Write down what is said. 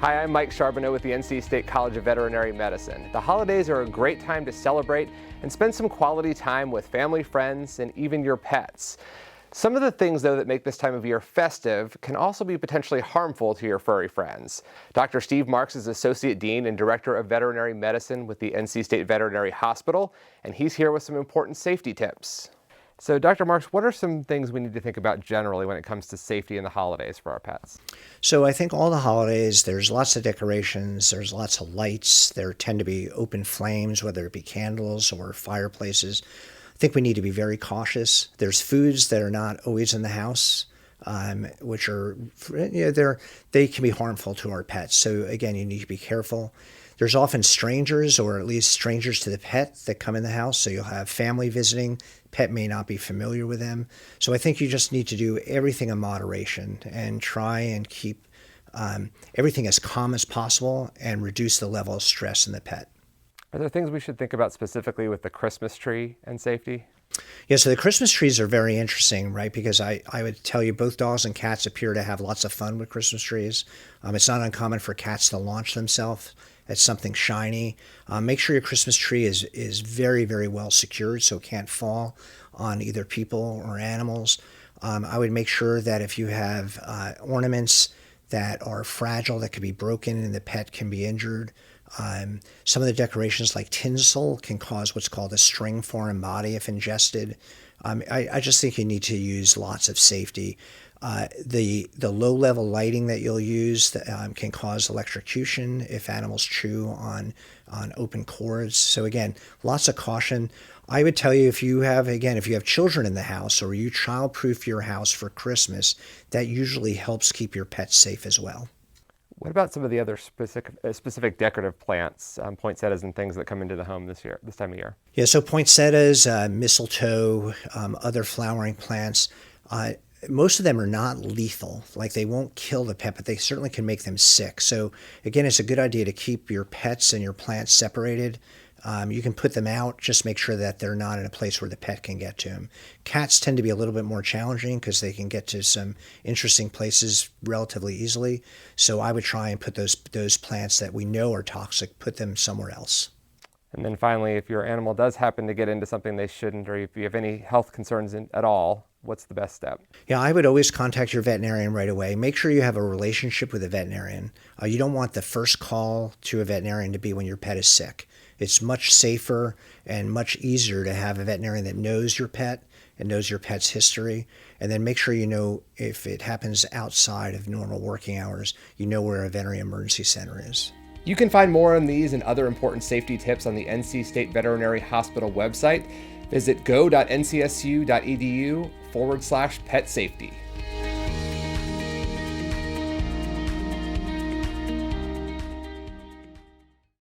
Hi, I'm Mike Charbonneau with the NC State College of Veterinary Medicine. The holidays are a great time to celebrate and spend some quality time with family, friends, and even your pets. Some of the things, though, that make this time of year festive can also be potentially harmful to your furry friends. Dr. Steve Marks is Associate Dean and Director of Veterinary Medicine with the NC State Veterinary Hospital, and he's here with some important safety tips. So, Dr. Marks, what are some things we need to think about generally when it comes to safety in the holidays for our pets? So I think all the holidays, there's lots of decorations, there's lots of lights, there tend to be open flames, whether it be candles or fireplaces. I think we need to be very cautious. There's foods that are not always in the house, which are, they can be harmful to our pets. So again, you need to be careful. There's often strangers, or at least strangers to the pet, that come in the house. So you'll have family visiting. Pet may not be familiar with them. So I think you just need to do everything in moderation and try and keep everything as calm as possible and reduce the level of stress in the pet. Are there things we should think about specifically with the Christmas tree and safety? Yeah, so the Christmas trees are very interesting, right? Because I would tell you both dogs and cats appear to have lots of fun with Christmas trees. It's not uncommon for cats to launch themselves at something shiny. Make sure your Christmas tree is very, very well secured so it can't fall on either people or animals. I would make sure that if you have ornaments that are fragile, that could be broken and the pet can be injured. Some of the decorations like tinsel can cause what's called a string foreign body if ingested. I just think you need to use lots of safety. The low level lighting that you'll use can cause electrocution if animals chew on open cords. So again, lots of caution. I would tell you if you have children in the house or you childproof your house for Christmas, that usually helps keep your pets safe as well. What about some of the other specific decorative plants, poinsettias and things that come into the home this time of year? Yeah, so poinsettias, mistletoe, other flowering plants, most of them are not lethal. Like they won't kill the pet, but they certainly can make them sick. So again, it's a good idea to keep your pets and your plants separated. You can put them out, just make sure that they're not in a place where the pet can get to them. Cats tend to be a little bit more challenging because they can get to some interesting places relatively easily. So I would try and put those plants that we know are toxic, put them somewhere else. And then finally, if your animal does happen to get into something they shouldn't, or if you have any health concerns at all, what's the best step? Yeah, I would always contact your veterinarian right away. Make sure you have a relationship with a veterinarian. You don't want the first call to a veterinarian to be when your pet is sick. It's much safer and much easier to have a veterinarian that knows your pet and knows your pet's history. And then make sure you know if it happens outside of normal working hours, you know where a veterinary emergency center is. You can find more on these and other important safety tips on the NC State Veterinary Hospital website. Visit go.ncsu.edu/pet safety.